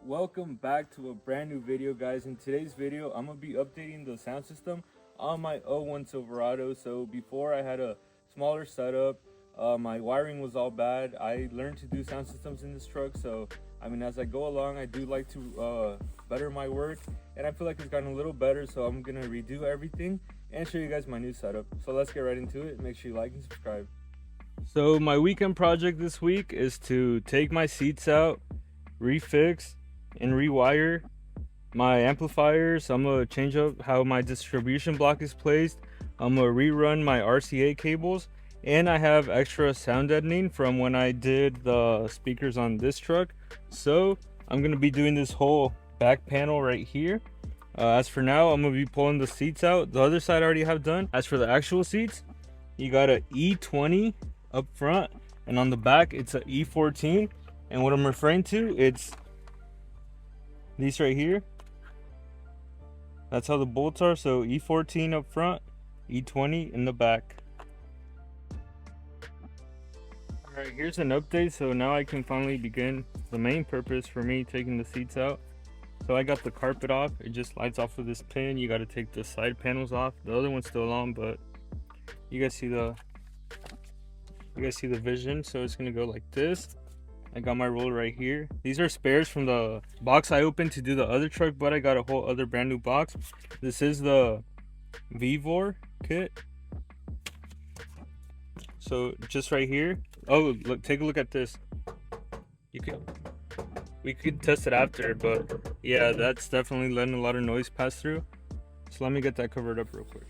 Welcome back to a brand new video, guys. In today's video I'm gonna be updating the sound system on my '01 Silverado. So before I had a smaller setup, my wiring was all bad. I learned to do sound systems in this truck, so I mean, as I go along, I do like to better my work, and I feel like it's gotten a little better. So I'm gonna redo everything and show you guys my new setup. So let's get right into it. Make sure you like and subscribe. So my weekend project this week is to take my seats out, refix and rewire my amplifiers. I'm gonna change up how my distribution block is placed. I'm gonna rerun my RCA cables, and I have extra sound deadening from when I did the speakers on this truck. So I'm gonna be doing this whole back panel right here. As for now, I'm gonna be pulling the seats out. The other side I already have done. As for the actual seats, you got a E20 up front, and on the back it's a E14. And what I'm referring to, it's these right here. That's how the bolts are. So E14 up front, E20 in the back. Alright, here's an update. So now I can finally begin the main purpose for me taking the seats out. So I got the carpet off. It just slides off with this pin. You got to take the side panels off. The other one's still on, but you guys see the vision. So it's gonna go like this. I got my roller right here. These are spares from the box I opened to do the other truck, but I got a whole other brand new box. This is the Vivor kit. So just right here. Oh, look, take a look at this. We could test it after, but yeah, that's definitely letting a lot of noise pass through. So let me get that covered up real quick.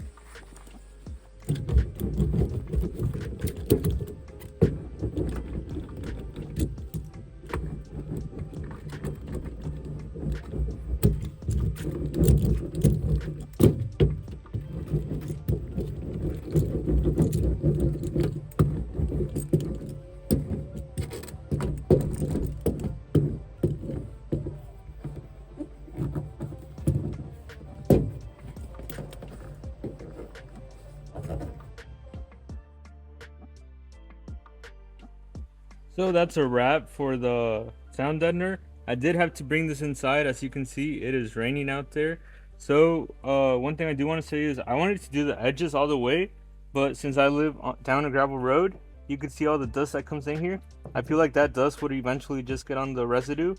So that's a wrap for the sound deadener. I did have to bring this inside. As you can see, it is raining out there. So one thing I do want to say is I wanted to do the edges all the way, but since I live down a gravel road, you can see all the dust that comes in here. I feel like that dust would eventually just get on the residue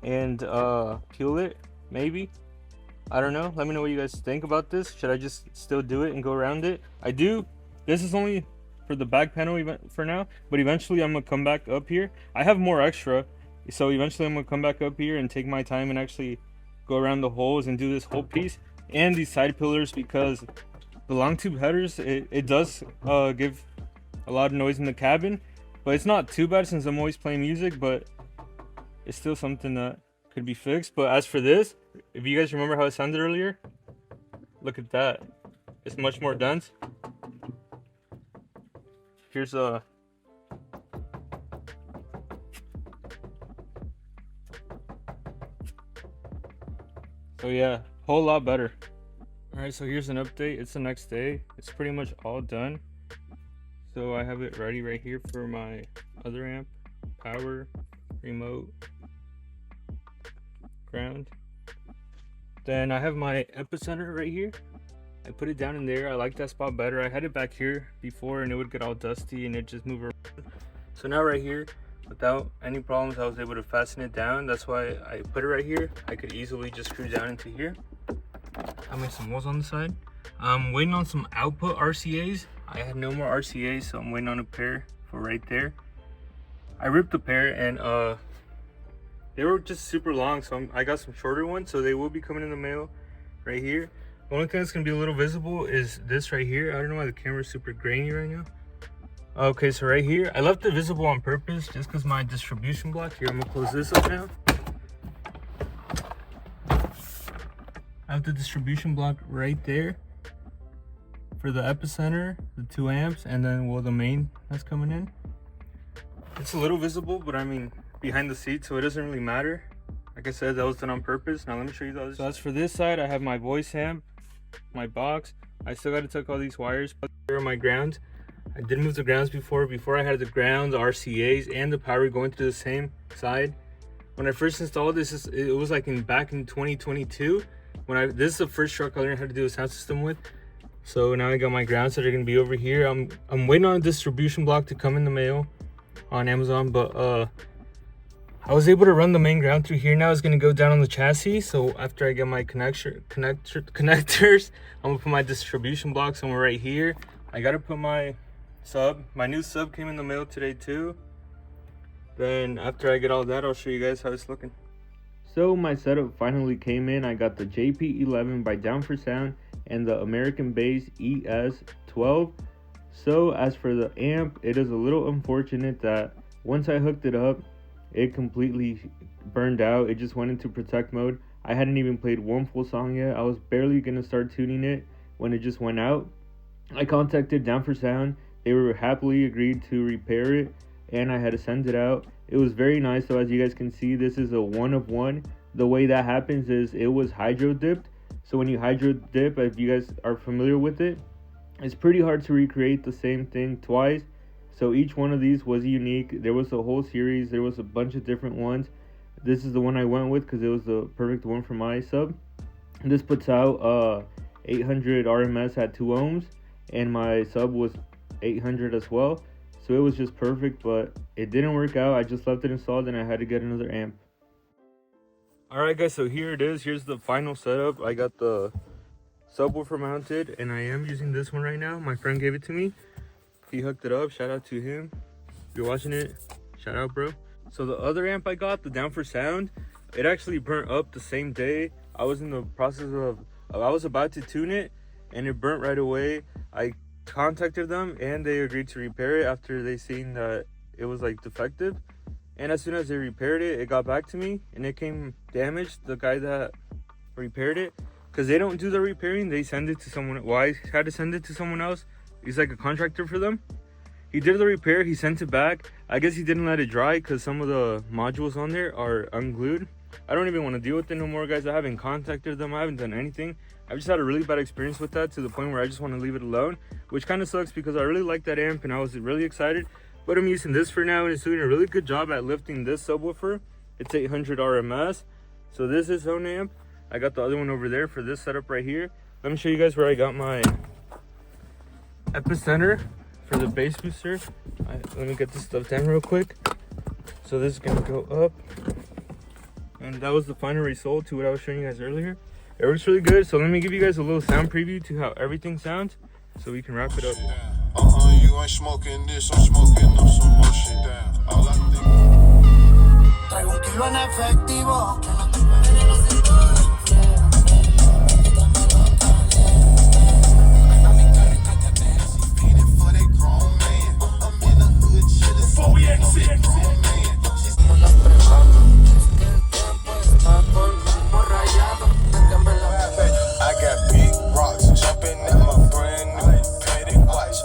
and peel it, maybe. I don't know. Let me know what you guys think about this. Should I just still do it and go around it? I do. This is only for the back panel event for now, but eventually I'm gonna come back up here. I have more extra, so eventually I'm gonna come back up here and take my time and actually go around the holes and do this whole piece and these side pillars, because the long tube headers, it does give a lot of noise in the cabin, but it's not too bad since I'm always playing music, but it's still something that could be fixed. But as for this, if you guys remember how it sounded earlier, look at that. It's much more dense. Here's a so yeah, whole lot better. All right, so here's an update. It's the next day. It's pretty much all done. So I have it ready right here for my other amp, power, remote, ground. Then I have my epicenter right here. I put it down in there. I like that spot better. I had it back here before and it would get all dusty and it just move around. So now right here, without any problems, I was able to fasten it down. That's why I put it right here. I could easily just screw down into here. I made some holes on the side. I'm waiting on some output RCAs. I had no more RCAs, so I'm waiting on a pair for right there. I ripped a pair and they were just super long, so I got some shorter ones, so they will be coming in the mail right here. The only thing that's gonna be a little visible is this right here. I don't know why the camera's super grainy right now. Okay, so right here, I left it visible on purpose just because my distribution block here. I'm gonna close this up now. I have the distribution block right there for the epicenter, the 2 amps, and then the main that's coming in. It's a little visible, but I mean behind the seat, so it doesn't really matter. Like I said, that was done on purpose. Now let me show you the other side. So as for this side, I have my voice amp, my box. I still got to tuck all these wires. Here are my grounds. I did move the grounds before I had the grounds, RCAs, and the power going to the same side. when I first installed this, it was like back in 2022. This is the first truck I learned how to do a sound system with. So now I got my grounds that are gonna be over here. I'm waiting on a distribution block to come in the mail on Amazon, but I was able to run the main ground through here. Now it's gonna go down on the chassis. So after I get my connectors, I'm gonna put my distribution block somewhere right here. I gotta put my new sub came in the mail today too. Then after I get all that, I'll show you guys how it's looking. So my setup finally came in. I got the JP11 by Down for Sound and the American Bass ES12. So as for the amp, it is a little unfortunate that once I hooked it up, it completely burned out. It just went into protect mode. I hadn't even played one full song yet. I was barely gonna start tuning it when it just went out. I contacted Down for Sound. They were happily agreed to repair it, and I had to send it out. It was very nice. So as you guys can see, this is a 1 of 1. The way that happens is it was hydro dipped. So when you hydro dip, if you guys are familiar with it, it's pretty hard to recreate the same thing twice. So each one of these was unique. There was a whole series. There was a bunch of different ones. This is the one I went with because it was the perfect one for my sub. This puts out 800 RMS at 2 ohms, and my sub was 800 as well. So it was just perfect, but it didn't work out. I just left it installed and I had to get another amp. Alright guys, so here it is. Here's the final setup. I got the subwoofer mounted and I am using this one right now. My friend gave it to me. He hooked it up. Shout out to him. If you're watching it, shout out, bro. So the other amp I got, the Down for Sound, it actually burnt up the same day. I was in the process of, I was about to tune it and it burnt right away. I contacted them and they agreed to repair it after they seen that it was like defective. And as soon as they repaired it, it got back to me and it came damaged. The guy that repaired it, because they don't do the repairing, they send it to someone. Well, I had to send it to someone else. He's like a contractor for them. He did the repair, he sent it back. I guess he didn't let it dry because some of the modules on there are unglued. I don't even want to deal with it no more, guys. I haven't contacted them. I haven't done anything. I've just had a really bad experience with that to the point where I just want to leave it alone, which kind of sucks because I really like that amp and I was really excited. But I'm using this for now and it's doing a really good job at lifting this subwoofer. It's 800 RMS. So this is own amp. I got the other one over there for this setup right here. Let me show you guys where I got my epicenter for the bass booster. Let me get this stuff down real quick. So this is gonna go up. And that was the final result to what I was showing you guys earlier. It works really good. So let me give you guys a little sound preview to how everything sounds so we can wrap it up. You ain't smoking this, I'm smoking up some more shit down. All I think. Traigo un kilo en efectivo, que no te puede no se before we exit. I got big rocks jumping in my brand new painted whites.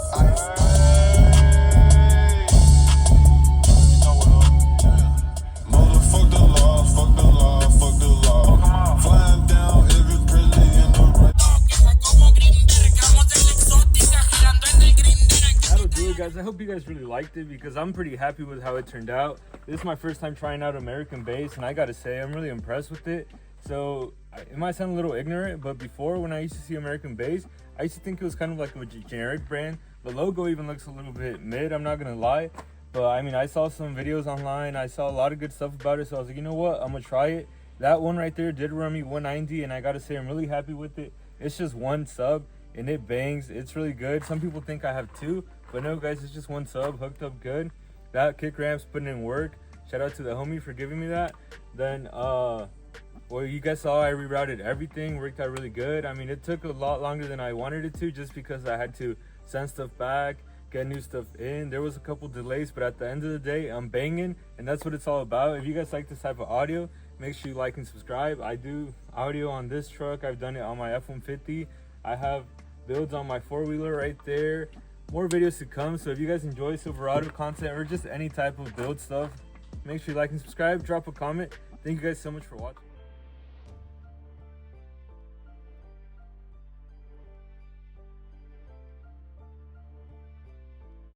Motherfuck the law, fuck the law, fuck the law. Flying down every prison in the rain. That'll do it, guys. I hope you guys really liked it because I'm pretty happy with how it turned out. This is my first time trying out American Bass and I gotta say I'm really impressed with it. So it might sound a little ignorant, but before when I used to see American Bass, I used to think it was kind of like a generic brand. The logo even looks a little bit mid, I'm not gonna lie. But I mean, I saw some videos online, I saw a lot of good stuff about it, so I was like, you know what, I'm gonna try it. That one right there did run me 190 and I gotta say I'm really happy with it. It's just one sub and it bangs, it's really good. Some people think I have two, but no guys, it's just one sub, hooked up good. That kick ramp's putting in work. Shout out to the homie for giving me that. Then well, you guys saw I rerouted everything, worked out really good. I mean, it took a lot longer than I wanted it to just because I had to send stuff back, get new stuff in. There was a couple delays, but at the end of the day, I'm banging, and that's what it's all about. If you guys like this type of audio, make sure you like and subscribe. I do audio on this truck. I've done it on my F-150. I have builds on my four-wheeler right there. More videos to come, so if you guys enjoy Silverado content or just any type of build stuff, make sure you like and subscribe, drop a comment. Thank you guys so much for watching.